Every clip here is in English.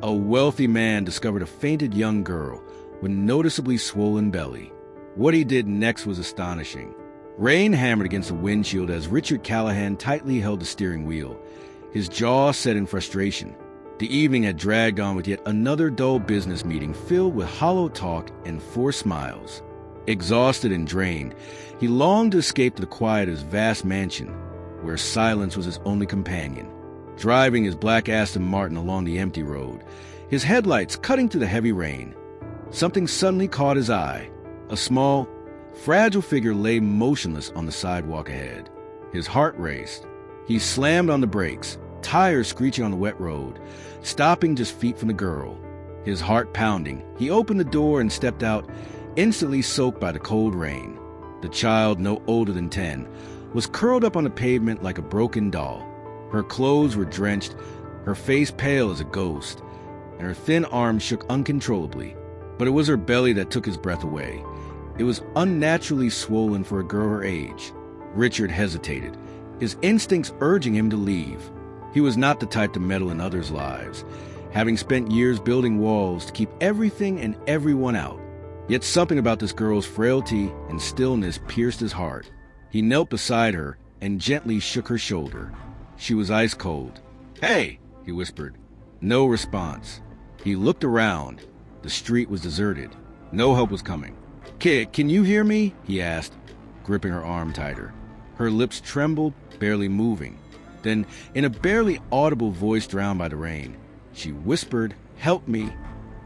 A wealthy man discovered a fainted young girl with noticeably swollen belly. What he did next was astonishing. Rain hammered against the windshield as Richard Callahan tightly held the steering wheel, his jaw set in frustration. The evening had dragged on with yet another dull business meeting filled with hollow talk and forced smiles. Exhausted and drained, he longed to escape to the quiet of his vast mansion, where silence was his only companion. Driving his black Aston Martin along the empty road, his headlights cutting through the heavy rain, something suddenly caught his eye. A small, fragile figure lay motionless on the sidewalk ahead. His heart raced. He slammed on the brakes, tires screeching on the wet road, stopping just feet from the girl. His heart pounding, he opened the door and stepped out, instantly soaked by the cold rain. The child, no older than 10, was curled up on the pavement like a broken doll. Her clothes were drenched, her face pale as a ghost, and her thin arms shook uncontrollably. But it was her belly that took his breath away. It was unnaturally swollen for a girl her age. Richard hesitated, his instincts urging him to leave. He was not the type to meddle in others' lives, having spent years building walls to keep everything and everyone out. Yet something about this girl's frailty and stillness pierced his heart. He knelt beside her and gently shook her shoulder. She was ice cold. "Hey," he whispered. No response. He looked around. The street was deserted. No help was coming. "Kid, can you hear me?" he asked, gripping her arm tighter. Her lips trembled, barely moving. Then, in a barely audible voice drowned by the rain, she whispered, "Help me."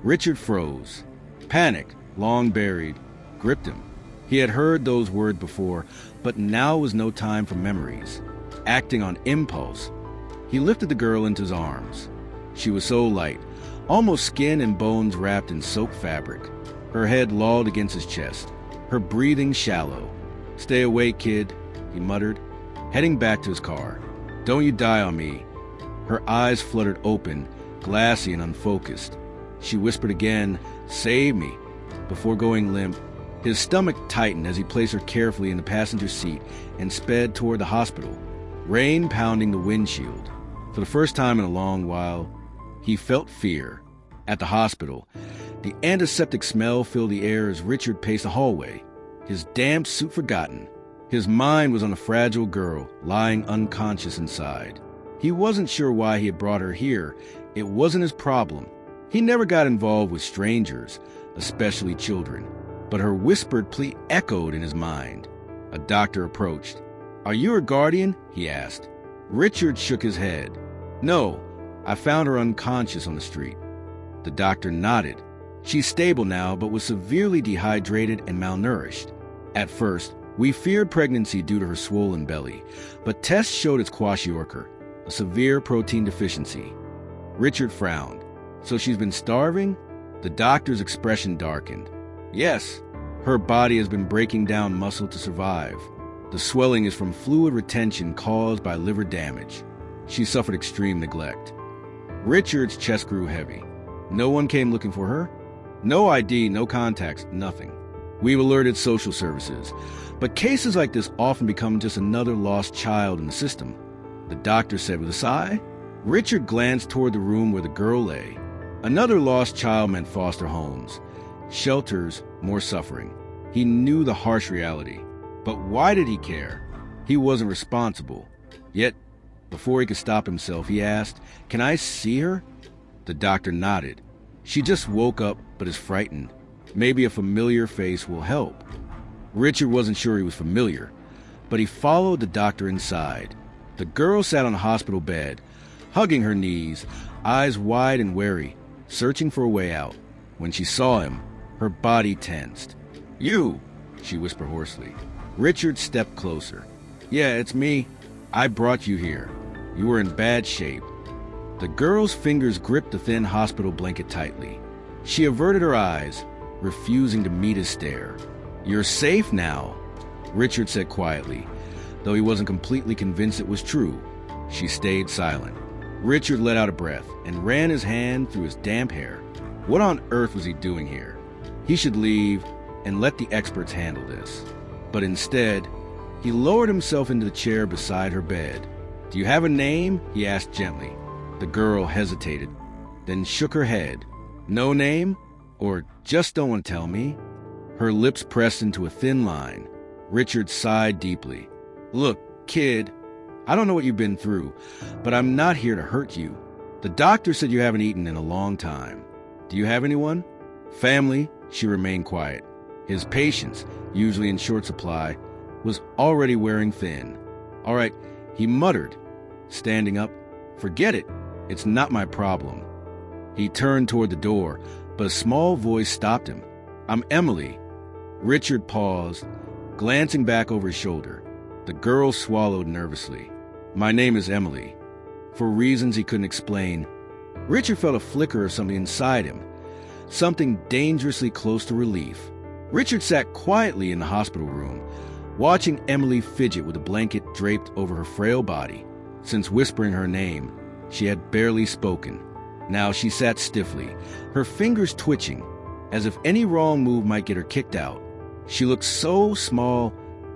Richard froze. Panic, long buried, gripped him. He had heard those words before, but now was no time for memories. Acting on impulse, he lifted the girl into his arms. She was so light, almost skin and bones wrapped in soaked fabric. Her head lolled against his chest, her breathing shallow. "Stay awake, kid," he muttered, heading back to his car. "Don't you die on me." Her eyes fluttered open, glassy and unfocused. She whispered again, "Save me," before going limp. His stomach tightened as he placed her carefully in the passenger seat and sped toward the hospital, rain pounding the windshield. For the first time in a long while, he felt fear. At the hospital, the antiseptic smell filled the air as Richard paced the hallway, his damp suit forgotten. His mind was on a fragile girl lying unconscious inside. He wasn't sure why he had brought her here. It wasn't his problem. He never got involved with strangers, especially children. But her whispered plea echoed in his mind. A doctor approached. "Are you her guardian?" he asked. Richard shook his head. "No, I found her unconscious on the street." The doctor nodded. "She's stable now, but was severely dehydrated and malnourished. At first, we feared pregnancy due to her swollen belly, but tests showed it's kwashiorkor, a severe protein deficiency." Richard frowned. "So she's been starving?" The doctor's expression darkened. "Yes, her body has been breaking down muscle to survive. The swelling is from fluid retention caused by liver damage. She suffered extreme neglect." Richard's chest grew heavy. "No one came looking for her?" "No ID, no contacts, nothing. We've alerted social services, but cases like this often become just another lost child in the system," the doctor said with a sigh. Richard glanced toward the room where the girl lay. Another lost child meant foster homes, shelters, more suffering. He knew the harsh reality. But why did he care? He wasn't responsible. Yet, before he could stop himself, he asked, "Can I see her?" The doctor nodded. "She just woke up, but is frightened. Maybe a familiar face will help." Richard wasn't sure he was familiar, but he followed the doctor inside. The girl sat on the hospital bed, hugging her knees, eyes wide and wary, searching for a way out. When she saw him, her body tensed. "You," she whispered hoarsely. Richard stepped closer. "Yeah, it's me. I brought you here. You were in bad shape." The girl's fingers gripped the thin hospital blanket tightly. She averted her eyes, refusing to meet his stare. "You're safe now," Richard said quietly, though he wasn't completely convinced it was true. She stayed silent. Richard let out a breath and ran his hand through his damp hair. What on earth was he doing here? He should leave and let the experts handle this. But instead, he lowered himself into the chair beside her bed. "Do you have a name?" he asked gently. The girl hesitated, then shook her head. No name? Or just don't want to tell me? Her lips pressed into a thin line. Richard sighed deeply. Look, kid, I don't know what you've been through, but I'm not here to hurt you. The doctor said you haven't eaten in a long time. Do you have anyone? Family? She remained quiet. His patience, usually in short supply, was already wearing thin. All right, he muttered, standing up. Forget it. It's not my problem. He turned toward the door, but a small voice stopped him. I'm Emily. Richard paused, glancing back over his shoulder. The girl swallowed nervously. My name is Emily. For reasons he couldn't explain, Richard felt a flicker of something inside him, something dangerously close to relief. Richard sat quietly in the hospital room, watching Emily fidget with a blanket draped over her frail body. Since whispering her name, she had barely spoken. Now she sat stiffly, her fingers twitching, as if any wrong move might get her kicked out. She looked so small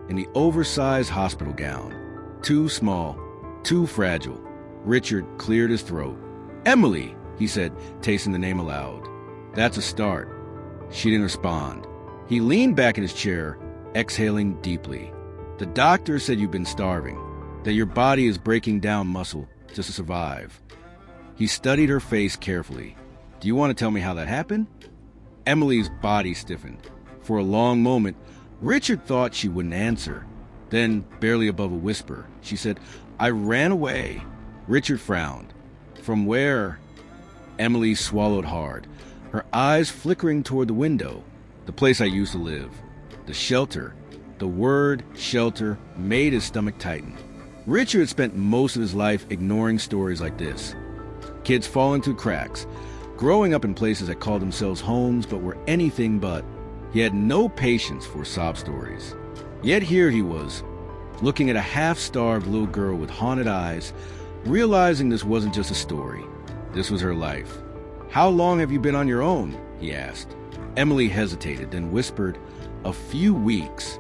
in the oversized hospital gown. Too small, too fragile. Richard cleared his throat. Emily, he said, tasting the name aloud. That's a start. She didn't respond. He leaned back in his chair, exhaling deeply. The doctor said you've been starving, that your body is breaking down muscle just to survive. He studied her face carefully. Do you want to tell me how that happened? Emily's body stiffened. For a long moment, Richard thought she wouldn't answer. Then, barely above a whisper, she said, I ran away. Richard frowned. From where? Emily swallowed hard, her eyes flickering toward the window. The place I used to live. The shelter. The word shelter made his stomach tighten. Richard had spent most of his life ignoring stories like this. Kids falling through cracks, growing up in places that called themselves homes but were anything but. He had no patience for sob stories. Yet here he was, looking at a half-starved little girl with haunted eyes, realizing this wasn't just a story. This was her life. How long have you been on your own? He asked. Emily hesitated, then whispered, a few weeks.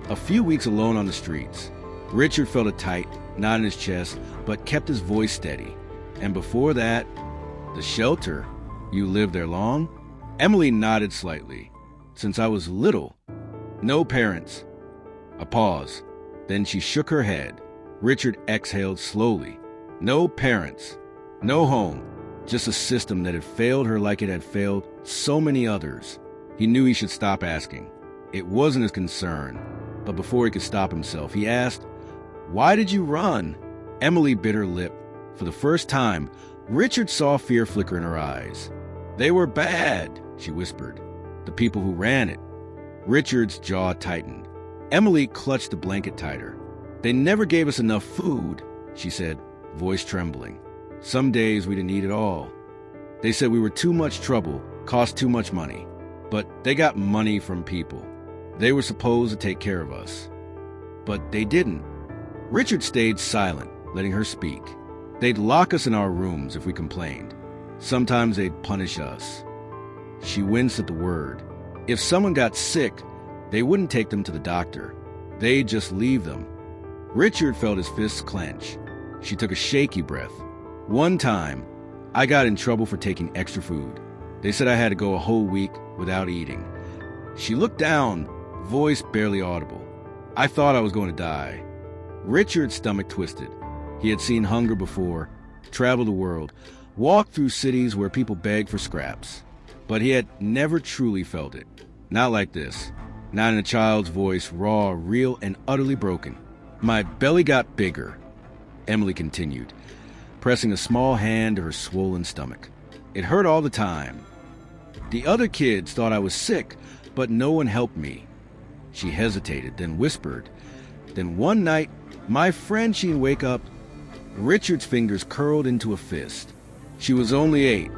A few weeks alone on the streets. Richard felt a tight knot in his chest, but kept his voice steady. And before that, the shelter. You lived there long? Emily nodded slightly. Since I was little. No parents. A pause. Then she shook her head. Richard exhaled slowly. No parents. No home. Just a system that had failed her like it had failed so many others. He knew he should stop asking. It wasn't his concern. But before he could stop himself, he asked, Why did you run? Emily bit her lip. For the first time, Richard saw fear flicker in her eyes. They were bad, she whispered. The people who ran it. Richard's jaw tightened. Emily clutched the blanket tighter. They never gave us enough food, she said, voice trembling. Some days we didn't eat at all. They said we were too much trouble, cost too much money. But they got money from people. They were supposed to take care of us. But they didn't. Richard stayed silent, letting her speak. They'd lock us in our rooms if we complained. Sometimes they'd punish us. She winced at the word. If someone got sick, they wouldn't take them to the doctor. They'd just leave them. Richard felt his fists clench. She took a shaky breath. One time, I got in trouble for taking extra food. They said I had to go a whole week without eating. She looked down, voice barely audible. I thought I was going to die. Richard's stomach twisted. He had seen hunger before, traveled the world, walked through cities where people begged for scraps. But he had never truly felt it. Not like this. Not in a child's voice, raw, real, and utterly broken. My belly got bigger, Emily continued, pressing a small hand to her swollen stomach. It hurt all the time. The other kids thought I was sick, but no one helped me. She hesitated, then whispered. Then one night, my friend, she'd wake up. Richard's fingers curled into a fist. She was only 8.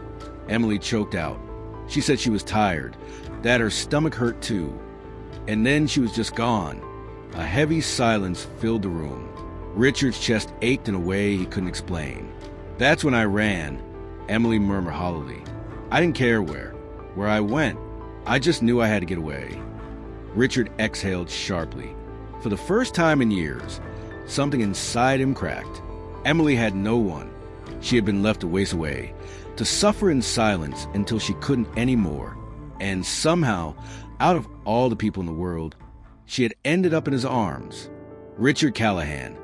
Emily choked out. She said she was tired, that her stomach hurt too. And then she was just gone. A heavy silence filled the room. Richard's chest ached in a way he couldn't explain. That's when I ran, Emily murmured hollowly. I didn't care where I went. I just knew I had to get away. Richard exhaled sharply. For the first time in years, something inside him cracked. Emily had no one. She had been left to waste away, to suffer in silence until she couldn't anymore. And somehow, out of all the people in the world, she had ended up in his arms. Richard Callahan,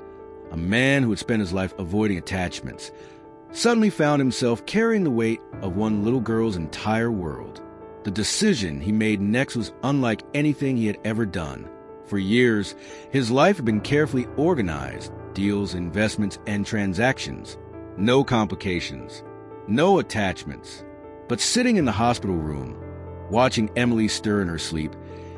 a man who had spent his life avoiding attachments, suddenly found himself carrying the weight of one little girl's entire world. The decision he made next was unlike anything he had ever done. For years, his life had been carefully organized: deals, investments, and transactions. No complications, no attachments. But sitting in the hospital room, watching Emily stir in her sleep,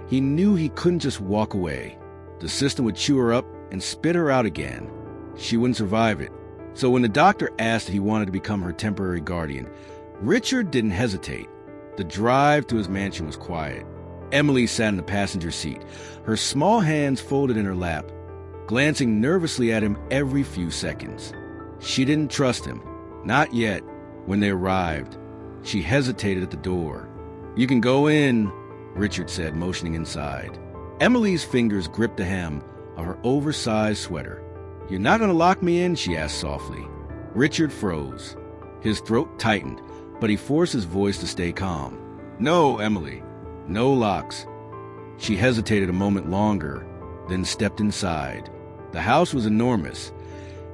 he knew he couldn't just walk away. The system would chew her up and spit her out again. She wouldn't survive it. So when the doctor asked if he wanted to become her temporary guardian, Richard didn't hesitate. The drive to his mansion was quiet. Emily sat in the passenger seat, her small hands folded in her lap, glancing nervously at him every few seconds. She didn't trust him. Not yet. When they arrived, she hesitated at the door. "You can go in," Richard said, motioning inside. Emily's fingers gripped the hem of her oversized sweater. "You're not going to lock me in?" she asked softly. Richard froze. His throat tightened, but he forced his voice to stay calm. "No, Emily. No locks." She hesitated a moment longer, then stepped inside. The house was enormous.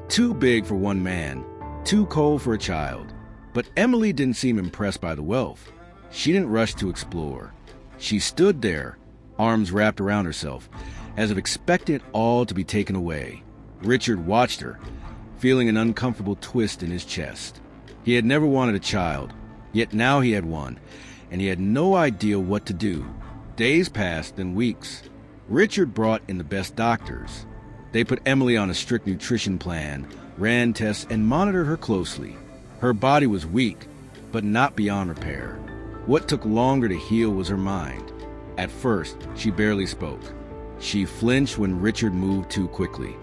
Too big for one man, too cold for a child. But Emily didn't seem impressed by the wealth. She didn't rush to explore. She stood there, arms wrapped around herself, as if expecting it all to be taken away. Richard watched her, feeling an uncomfortable twist in his chest. He had never wanted a child, yet now he had one, and he had no idea what to do. Days passed, then weeks. Richard brought in the best doctors. They put Emily on a strict nutrition plan, ran tests, and monitored her closely. Her body was weak, but not beyond repair. What took longer to heal was her mind. At first, she barely spoke. She flinched when Richard moved too quickly.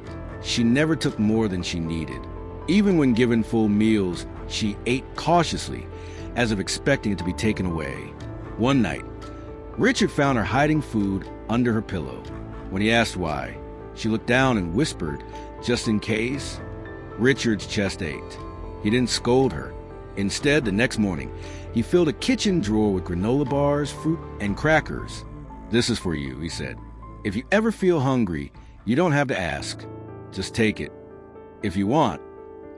She never took more than she needed. Even when given full meals, she ate cautiously, as if expecting it to be taken away. One night, Richard found her hiding food under her pillow. When he asked why, she looked down and whispered, "Just in case." Richard's chest ached. He didn't scold her. Instead, the next morning, he filled a kitchen drawer with granola bars, fruit, and crackers. "This is for you," he said. "If you ever feel hungry, you don't have to ask. Just take it. If you want,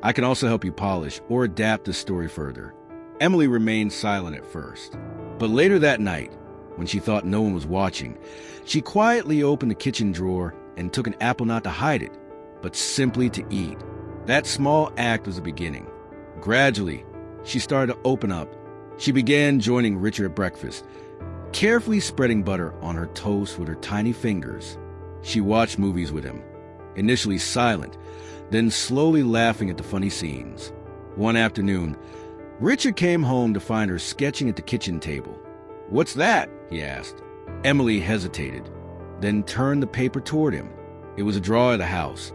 I can also help you polish or adapt this story further." Emily remained silent at first. But later that night, when she thought no one was watching, she quietly opened the kitchen drawer and took an apple, not to hide it, but simply to eat. That small act was the beginning. Gradually, she started to open up. She began joining Richard at breakfast, carefully spreading butter on her toast with her tiny fingers. She watched movies with him, initially silent, then slowly laughing at the funny scenes. One afternoon, Richard came home to find her sketching at the kitchen table. "What's that?" he asked. Emily hesitated, then turned the paper toward him. It was a drawing of the house,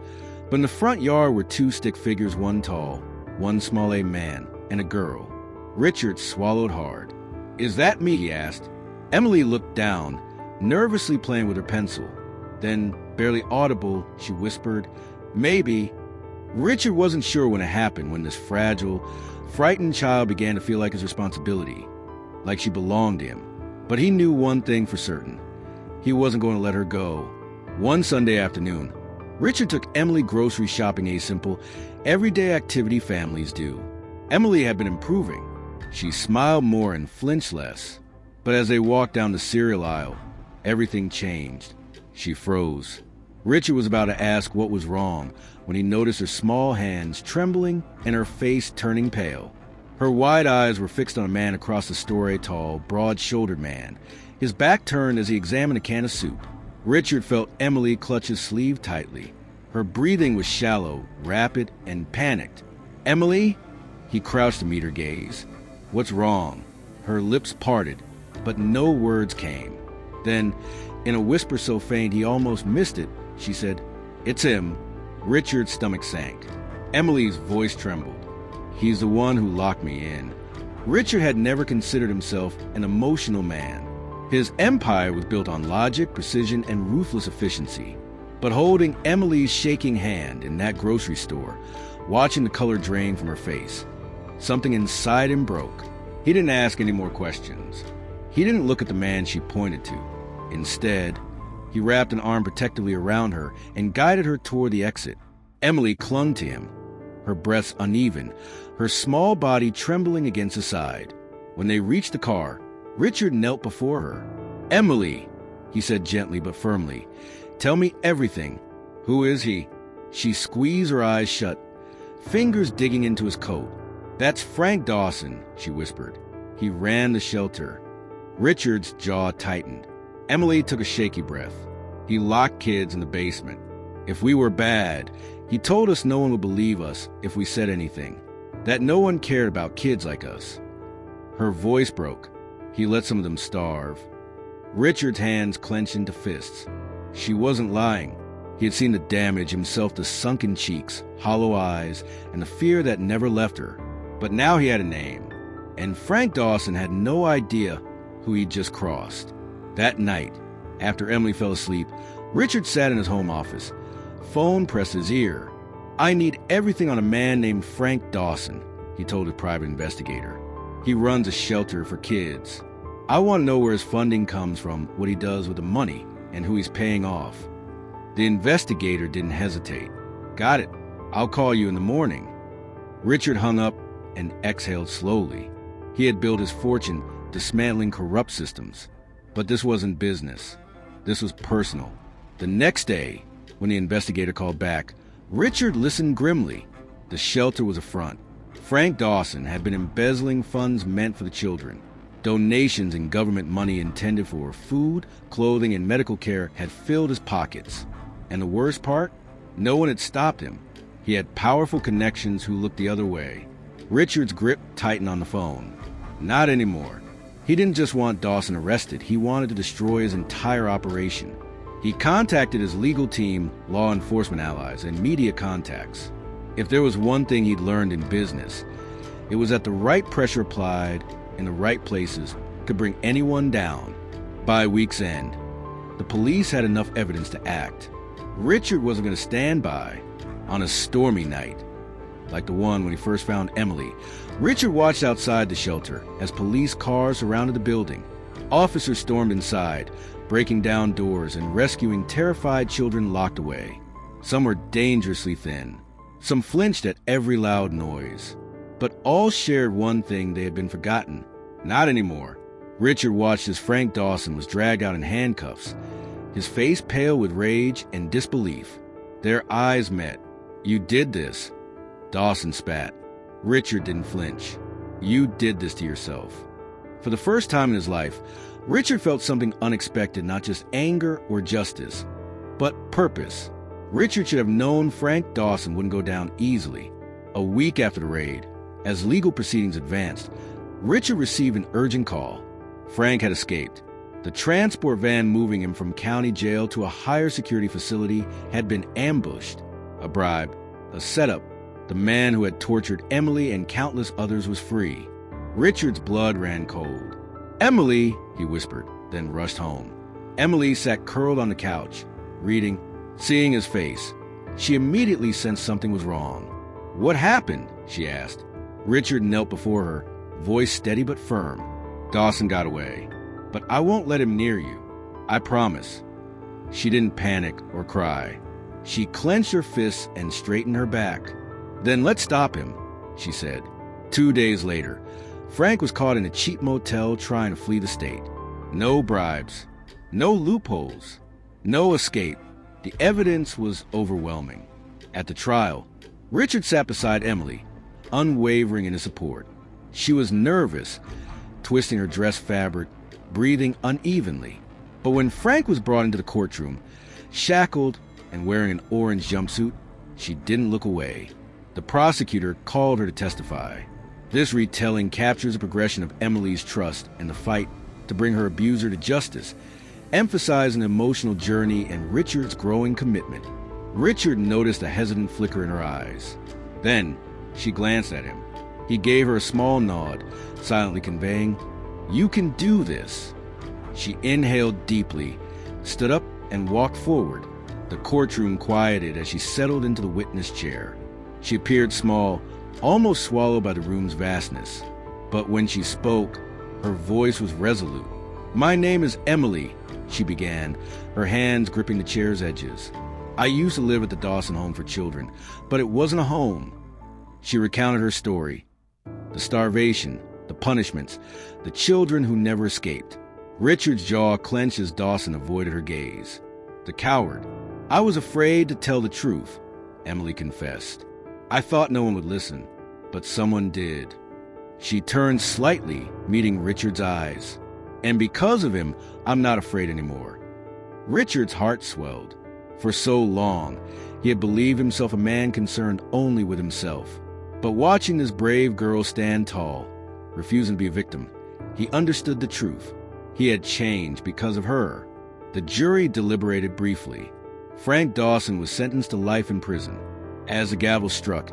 but in the front yard were two stick figures, one tall, one small, a man and a girl. Richard swallowed hard. "Is that me?" he asked. Emily looked down, nervously playing with her pencil. Then, barely audible, she whispered, "Maybe." Richard wasn't sure when it happened, when this fragile, frightened child began to feel like his responsibility, like she belonged to him. But he knew one thing for certain. He wasn't going to let her go. One Sunday afternoon, Richard took Emily grocery shopping, a simple, everyday activity families do. Emily had been improving. She smiled more and flinched less. But as they walked down the cereal aisle, everything changed. She froze. Richard was about to ask what was wrong when he noticed her small hands trembling and her face turning pale. Her wide eyes were fixed on a man across the store, a tall, broad-shouldered man, his back turned as he examined a can of soup. Richard felt Emily clutch his sleeve tightly. Her breathing was shallow, rapid, and panicked. "Emily?" He crouched to meet her gaze. "What's wrong?" Her lips parted, but no words came. Then, in a whisper so faint he almost missed it, she said, "It's him." Richard's stomach sank. Emily's voice trembled. "He's the one who locked me in." Richard had never considered himself an emotional man. His empire was built on logic, precision, and ruthless efficiency. But holding Emily's shaking hand in that grocery store, watching the color drain from her face, Something inside him broke. He didn't ask any more questions. He didn't look at the man she pointed to. Instead, he wrapped an arm protectively around her and guided her toward the exit. Emily clung to him, her breaths uneven, her small body trembling against his side. When they reached the car, Richard knelt before her. "Emily," he said gently but firmly, "tell me everything. Who is he?" She squeezed her eyes shut, fingers digging into his coat. "That's Frank Dawson," she whispered. "He ran the shelter." Richard's jaw tightened. Emily took a shaky breath. "He locked kids in the basement. If we were bad, he told us no one would believe us if we said anything, that no one cared about kids like us." Her voice broke. "He let some of them starve." Richard's hands clenched into fists. She wasn't lying. He had seen the damage himself, the sunken cheeks, hollow eyes, and the fear that never left her. But now he had a name, and Frank Dawson had no idea who he'd just crossed. That night, after Emily fell asleep, Richard sat in his home office. Phone pressed his ear. "I need everything on a man named Frank Dawson," he told a private investigator. "He runs a shelter for kids. I want to know where his funding comes from, what he does with the money, and who he's paying off." The investigator didn't hesitate. "Got it. I'll call you in the morning." Richard hung up and exhaled slowly. He had built his fortune dismantling corrupt systems. But this wasn't business. This was personal. The next day, when the investigator called back, Richard listened grimly. The shelter was a front. Frank Dawson had been embezzling funds meant for the children. Donations and government money intended for food, clothing, and medical care had filled his pockets. And the worst part? No one had stopped him. He had powerful connections who looked the other way. Richard's grip tightened on the phone. Not anymore. He didn't just want Dawson arrested, he wanted to destroy his entire operation. He contacted his legal team, law enforcement allies, and media contacts. If there was one thing he'd learned in business, it was that the right pressure applied in the right places could bring anyone down. By week's end, the police had enough evidence to act. Richard wasn't going to stand by. On a stormy night, like the one when he first found Emily, Richard watched outside the shelter as police cars surrounded the building. Officers stormed inside, breaking down doors and rescuing terrified children locked away. Some were dangerously thin. Some flinched at every loud noise. But all shared one thing: they had been forgotten. Not anymore. Richard watched as Frank Dawson was dragged out in handcuffs, his face pale with rage and disbelief. Their eyes met. "You did this." Dawson spat. Richard didn't flinch. "You did this to yourself." For the first time in his life, Richard felt something unexpected, not just anger or justice, but purpose. Richard should have known Frank Dawson wouldn't go down easily. A week after the raid, as legal proceedings advanced, Richard received an urgent call. Frank had escaped. The transport van moving him from county jail to a higher security facility had been ambushed. A bribe, a setup. The man who had tortured Emily and countless others was free. Richard's blood ran cold. "Emily," he whispered, then rushed home. Emily sat curled on the couch, reading. Seeing his face, she immediately sensed something was wrong. "What happened?" she asked. Richard knelt before her, voice steady but firm. "Dawson got away, but I won't let him near you. I promise." She didn't panic or cry. She clenched her fists and straightened her back. "Then let's stop him," she said. 2 days later, Frank was caught in a cheap motel trying to flee the state. No bribes, no loopholes, no escape. The evidence was overwhelming. At the trial, Richard sat beside Emily, unwavering in his support. She was nervous, twisting her dress fabric, breathing unevenly. But when Frank was brought into the courtroom, shackled and wearing an orange jumpsuit, she didn't look away. The prosecutor called her to testify. This retelling captures the progression of Emily's trust and the fight to bring her abuser to justice, emphasizing an emotional journey and Richard's growing commitment. Richard noticed a hesitant flicker in her eyes. Then she glanced at him. He gave her a small nod, silently conveying, "You can do this." She inhaled deeply, stood up, and walked forward. The courtroom quieted as she settled into the witness chair. She appeared small, almost swallowed by the room's vastness. But when she spoke, her voice was resolute. "My name is Emily," she began, her hands gripping the chair's edges. "I used to live at the Dawson Home for Children, but it wasn't a home." She recounted her story. The starvation, the punishments, the children who never escaped. Richard's jaw clenched as Dawson avoided her gaze. "The coward. I was afraid to tell the truth," Emily confessed. "I thought no one would listen, but someone did." She turned slightly, meeting Richard's eyes. "And because of him, I'm not afraid anymore." Richard's heart swelled. For so long, he had believed himself a man concerned only with himself. But watching this brave girl stand tall, refusing to be a victim, he understood the truth. He had changed because of her. The jury deliberated briefly. Frank Dawson was sentenced to life in prison. As the gavel struck,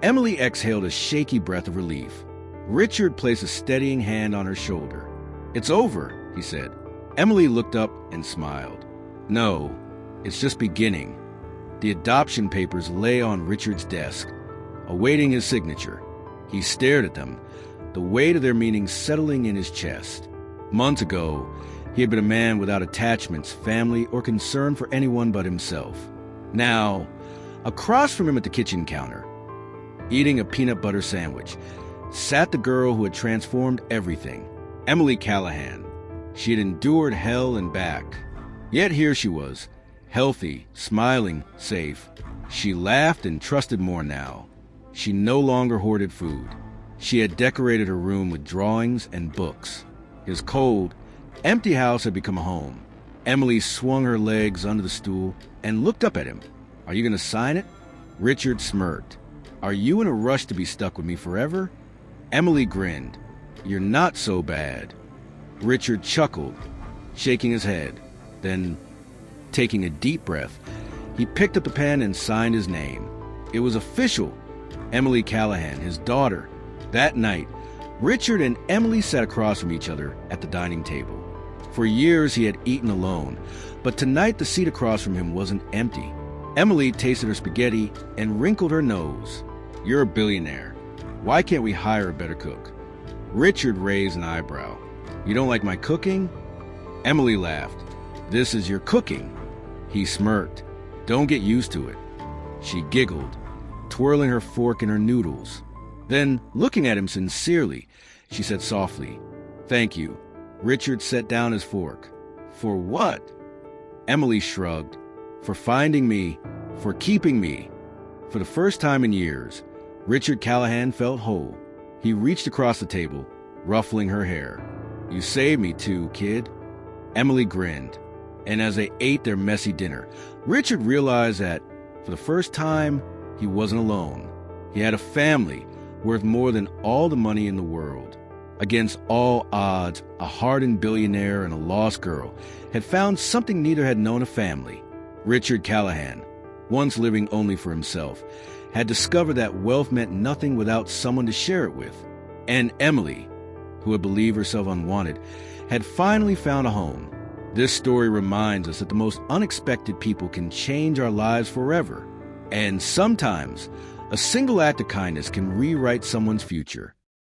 Emily exhaled a shaky breath of relief. Richard placed a steadying hand on her shoulder. "It's over," he said. Emily looked up and smiled. "No, it's just beginning." The adoption papers lay on Richard's desk, awaiting his signature. He stared at them, the weight of their meaning settling in his chest. Months ago, he had been a man without attachments, family, or concern for anyone but himself. Now, across from him at the kitchen counter, eating a peanut butter sandwich, sat the girl who had transformed everything, Emily Callahan. She had endured hell and back. Yet here she was, healthy, smiling, safe. She laughed and trusted more now. She no longer hoarded food. She had decorated her room with drawings and books. His cold, empty house had become a home. Emily swung her legs under the stool and looked up at him. "Are you going to sign it?" Richard smirked. "Are you in a rush to be stuck with me forever?" Emily grinned. "You're not so bad." Richard chuckled, shaking his head. Then, taking a deep breath, he picked up the pen and signed his name. It was official. Emily Callahan, his daughter. That night, Richard and Emily sat across from each other at the dining table. For years he had eaten alone, but tonight the seat across from him wasn't empty. Emily tasted her spaghetti and wrinkled her nose. "You're a billionaire. Why can't we hire a better cook?" Richard raised an eyebrow. "You don't like my cooking?" Emily laughed. "This is your cooking." He smirked. "Don't get used to it." She giggled, twirling her fork in her noodles. Then, looking at him sincerely, she said softly, "Thank you." Richard set down his fork. "For what?" Emily shrugged. "For finding me, for keeping me." For the first time in years, Richard Callahan felt whole. He reached across the table, ruffling her hair. "You saved me too, kid." Emily grinned. And as they ate their messy dinner, Richard realized that, for the first time, he wasn't alone. He had a family worth more than all the money in the world. Against all odds, a hardened billionaire and a lost girl had found something neither had known: a family. Richard Callahan, once living only for himself, had discovered that wealth meant nothing without someone to share it with. And Emily, who had believed herself unwanted, had finally found a home. This story reminds us that the most unexpected people can change our lives forever. And sometimes, a single act of kindness can rewrite someone's future.